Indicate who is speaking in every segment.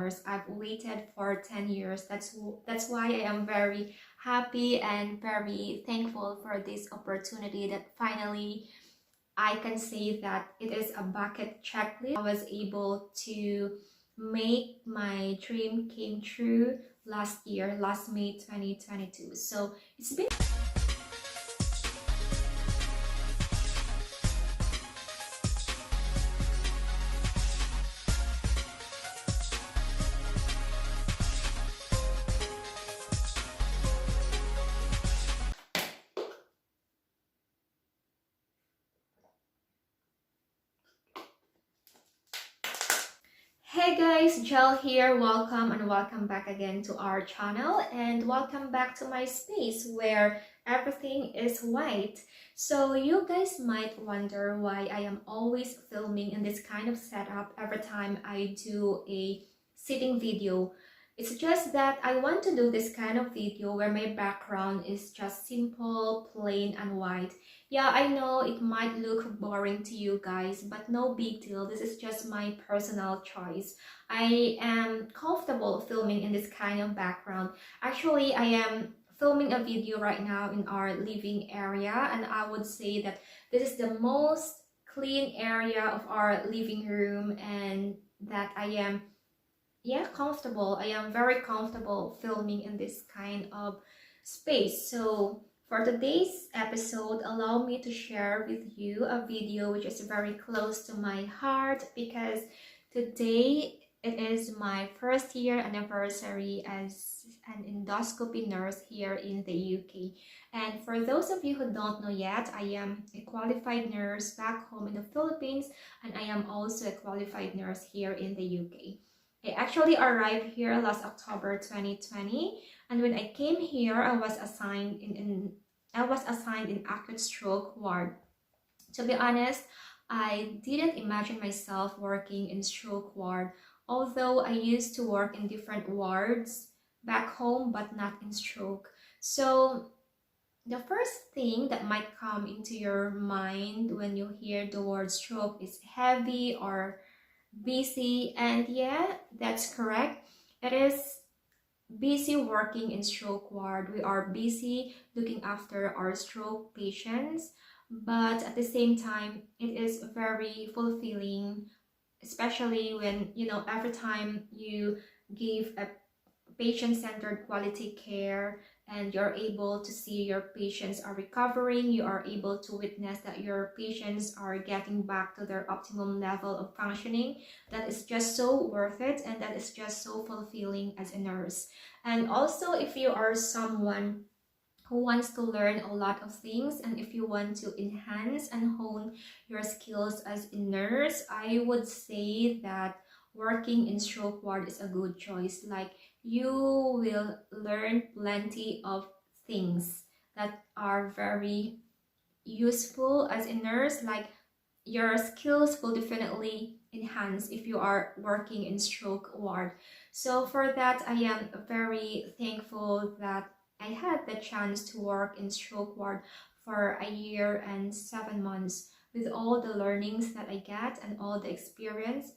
Speaker 1: nurse. I've waited for 10 years. That's why I am very happy and very thankful for this opportunity that finally I can say that it is a bucket checklist. I was able to make my dream came true last year, last May 2022. So it's been Hey guys, Jel here. Welcome and welcome back again to our channel, and welcome back to my space where everything is white. So you guys might wonder why I am always filming in this kind of setup every time I do a sitting video. It's just that I want to do this kind of video where my background is just simple, plain and white. Yeah, I know it might look boring to you guys, but no big deal. This is just my personal choice. I am comfortable filming in this kind of background. Actually, I am filming a video right now in our living area, and I would say that this is the most clean area of our living room, and that I am comfortable. I am very comfortable filming in this kind of space. So for today's episode, allow me to share with you a video which is very close to my heart, because today it is my first year anniversary as an endoscopy nurse here in the UK. And for those of you who don't know yet, I am a qualified nurse back home in the Philippines, and I am also a qualified nurse here in the UK. I actually arrived here last October 2020, and when I came here, I was assigned in acute stroke ward. To be honest, I didn't imagine myself working in stroke ward, although I used to work in different wards back home, but not in stroke. So the first thing that might come into your mind when you hear the word stroke is heavy or busy, and yeah, that's correct. It is busy working in stroke ward. We are busy looking after our stroke patients, but at the same time it is very fulfilling, especially when every time you give a patient-centered quality care and you're able to see your patients are recovering, you are able to witness that your patients are getting back to their optimum level of functioning. That is just so worth it, and that is just so fulfilling as a nurse. And also, if you are someone who wants to learn a lot of things, and if you want to enhance and hone your skills as a nurse, I would say that working in stroke ward is a good choice. Like, you will learn plenty of things that are very useful as a nurse. Like, your skills will definitely enhance if you are working in stroke ward. So for that, I am very thankful that I had the chance to work in stroke ward for a year and 7 months. With all the learnings that I get and all the experience,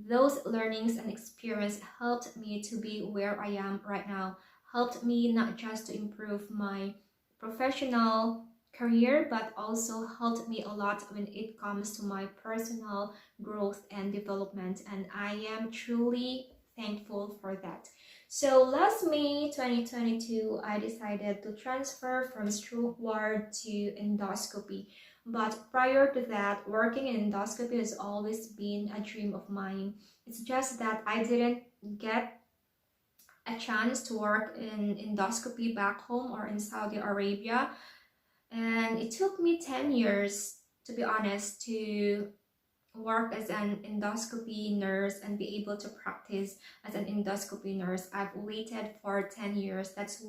Speaker 1: those learnings and experience helped me to be where I am right now, helped me not just to improve my professional career, but also helped me a lot when it comes to my personal growth and development, and I am truly thankful for that. So last May 2022, I decided to transfer from stroke ward to endoscopy. But prior to that, working in endoscopy has always been a dream of mine. It's just that I didn't get a chance to work in endoscopy back home or in Saudi Arabia. And it took me 10 years, to be honest, to work as an endoscopy nurse and be able to practice as an endoscopy nurse. I've waited for 10 years. That's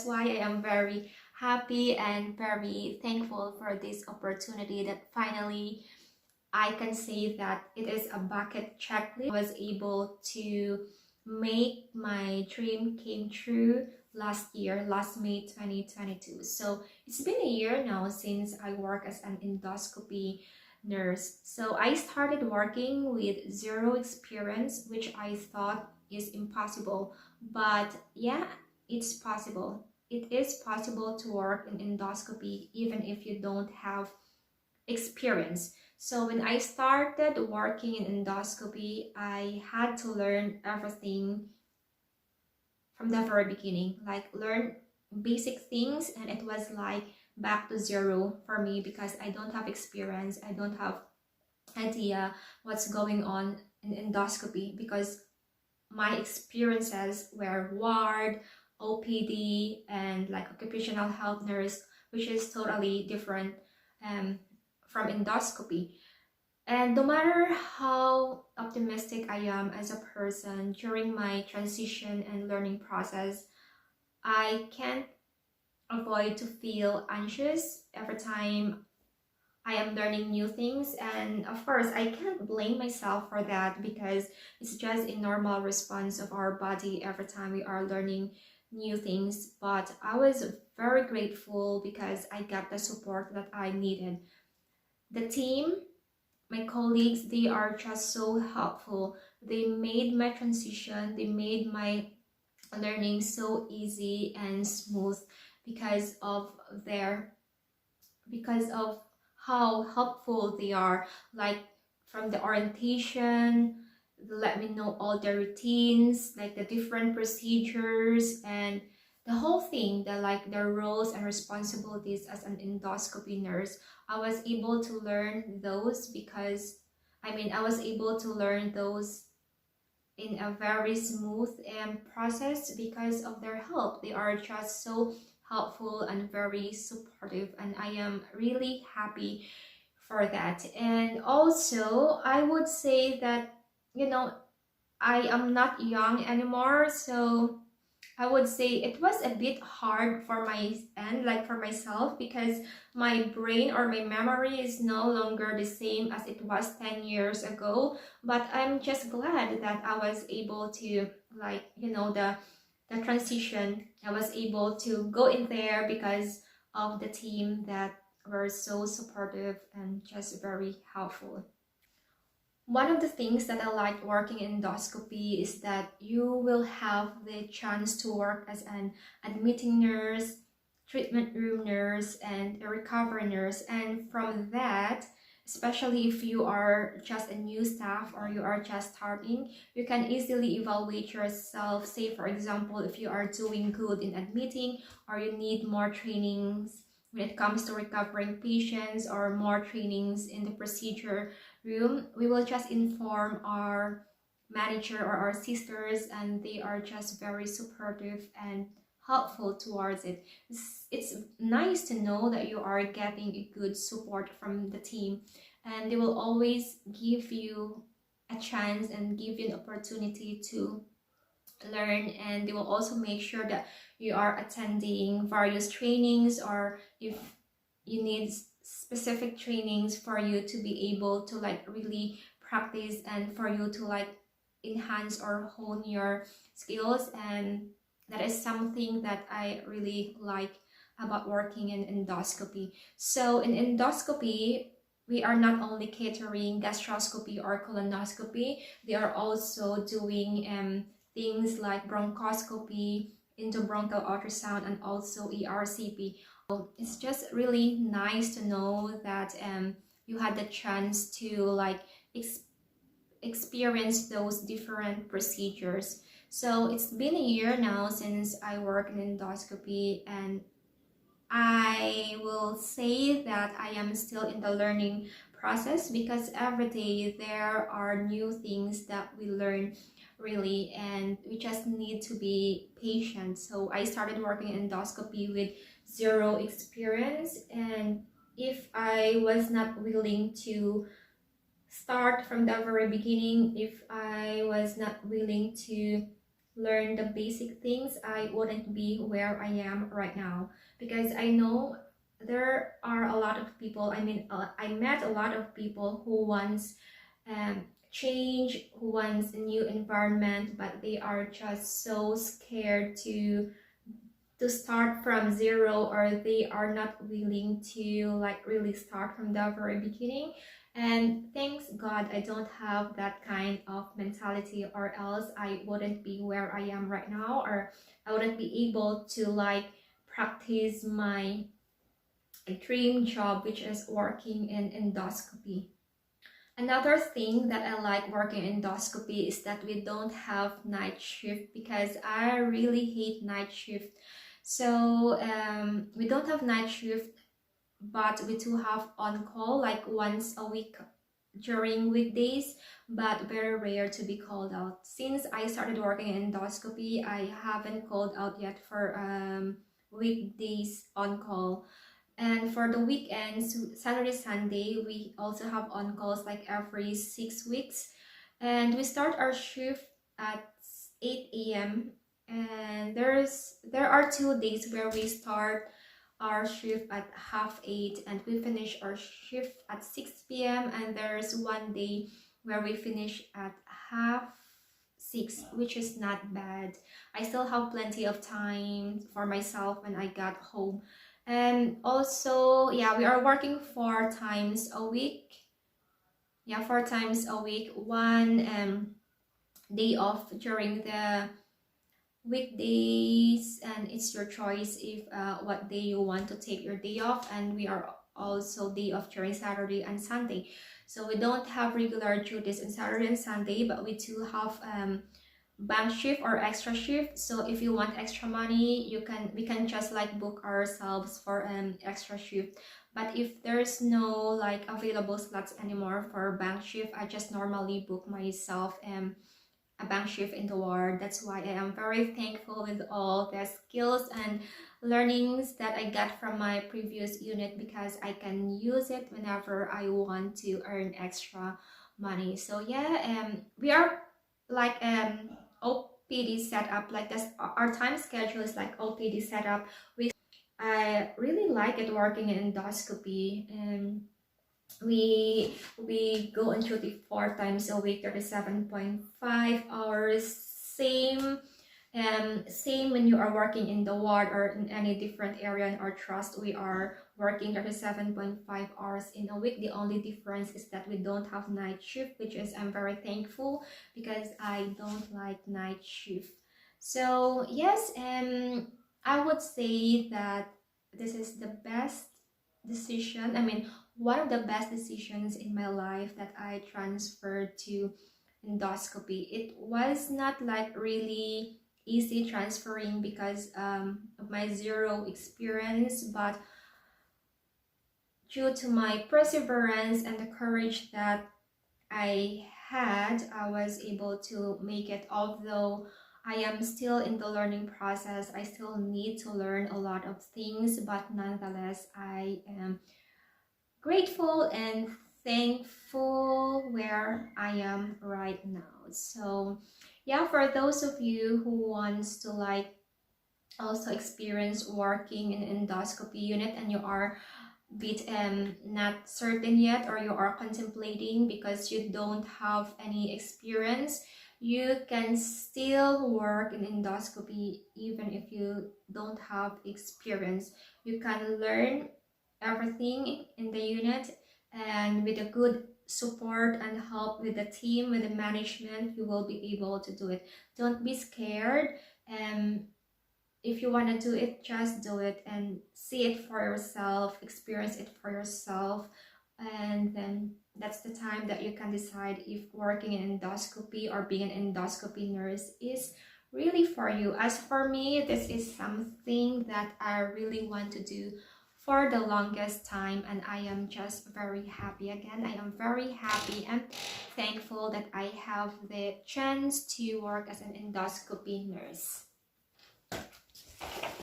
Speaker 1: why I am very happy and very thankful for this opportunity that finally I can say that it is a bucket checklist. I was able to make my dream came true last year, last May 2022. So it's been a year now since I work as an endoscopy nurse. So I started working with zero experience, which I thought is impossible. But yeah, it's possible. It is possible to work in endoscopy even if you don't have experience. So when I started working in endoscopy, I had to learn everything from the very beginning, like learn basic things, and it was like back to zero for me because I don't have experience. I don't have idea what's going on in endoscopy because my experiences were ward, OPD, and like occupational health nurse, which is totally different um, from endoscopy. And no matter how optimistic I am as a person during my transition and learning process, I can't avoid to feel anxious every time I am learning new things. And of course, I can't blame myself for that because it's just a normal response of our body every time we are learning new things. But I was very grateful because I got the support that I needed. The team, my colleagues, they are just so helpful. They made my transition, they made my learning so easy and smooth because of their because of how helpful they are, like from the orientation, they let me know all the routines, like the different procedures and the whole thing, the like the roles and responsibilities as an endoscopy nurse. I was able to learn those because I was able to learn those in a very smooth process because of their help. They are just so helpful and very supportive, and I am really happy for that. And also, I would say that, you know, I am not young anymore, so I would say it was a bit hard for my end, like for myself, because my brain or my memory is no longer the same as it was 10 years ago. But I'm just glad that I was able to, like, the transition. I was able to go in there because of the team that were so supportive and just very helpful. One of the things that I liked working in endoscopy is that you will have the chance to work as an admitting nurse, treatment room nurse, and a recovery nurse. And from that, especially if you are just a new staff or you are just starting, you can easily evaluate yourself. Say, for example, if you are doing good in admitting or you need more trainings when it comes to recovering patients or more trainings in the procedure room, we will just inform our manager or our sisters, and they are just very supportive and helpful towards it. It's nice to know that you are getting a good support from the team, and they will always give you a chance and give you an opportunity to learn, and they will also make sure that you are attending various trainings, or if you need specific trainings for you to be able to like really practice and for you to like enhance or hone your skills. And that is something that I really like about working in endoscopy. So in endoscopy, we are not only catering gastroscopy or colonoscopy, they are also doing things like bronchoscopy, endobronchial ultrasound, and also ERCP. It's just really nice to know that you had the chance to like experience those different procedures. So it's been a year now since I work in endoscopy, and I will say that I am still in the learning process because every day there are new things that we learn really, and we just need to be patient. So I started working in endoscopy with zero experience, and if I was not willing to start from the very beginning, if I was not willing to learn the basic things, I wouldn't be where I am right now. Because I know there are a lot of people, I met a lot of people who wants change, who wants a new environment, but they are just so scared to start from zero, or they are not willing to like really start from the very beginning. And thanks God I don't have that kind of mentality, or else I wouldn't be where I am right now, or I wouldn't be able to like practice my dream job, which is working in endoscopy. Another thing that I like working in endoscopy is that we don't have night shift, because I really hate night shift. So we don't have night shift, but we do have on call like once a week during weekdays, but very rare to be called out. Since I started working in endoscopy, I haven't called out yet for weekdays on call. And for the weekends, Saturday, Sunday, we also have on calls like every 6 weeks. And we start our shift at 8 a.m. And there are 2 days where we start our shift at half 8 and we finish our shift at 6 p.m. And there's one day where we finish at half 6, which is not bad. I still have plenty of time for myself when I got home. And also, yeah, we are working 4 times a week. Yeah, 4 times a week. One day off during the weekdays, and it's your choice if what day you want to take your day off. And we are also day off during Saturday and Sunday. So we don't have regular duties on Saturday and Sunday, but we do have bank shift or extra shift. So if you want extra money, we can just like book ourselves for extra shift. But if there's no like available slots anymore for bank shift, I just normally book myself a bank shift in the ward. That's why I am very thankful with all the skills and learnings that I got from my previous unit, because I can use it whenever I want to earn extra money. So yeah, we are like OPD setup, like this. Our time schedule is like OPD setup. I really like it working in endoscopy, and we go on duty 4 times a week, 37.5 hours. Same when you are working in the ward or in any different area in our trust. We are working 37.5 hours in a week. The only difference is that we don't have night shift, which is I'm very thankful, because I don't like night shift. So yes, I would say that this is the best decision. I mean, one of the best decisions in my life, that I transferred to endoscopy. It was not like really easy transferring because of my zero experience, but due to my perseverance and the courage that I had, I was able to make it. Although I am still in the learning process, I still need to learn a lot of things, but nonetheless, I am grateful and thankful where I am right now. So yeah, for those of you who wants to like also experience working in endoscopy unit, and you are bit not certain yet, or you are contemplating because you don't have any experience, you can still work in endoscopy even if you don't have experience. You can learn everything in the unit, and with a good support and help with the team, with the management, you will be able to do it. Don't be scared. If you want to do it, just do it and see it for yourself, experience it for yourself, and then that's the time that you can decide if working in endoscopy or being an endoscopy nurse is really for you. As for me, this is something that I really want to do for the longest time, and I am just very happy. Again, I am very happy and thankful that I have the chance to work as an endoscopy nurse.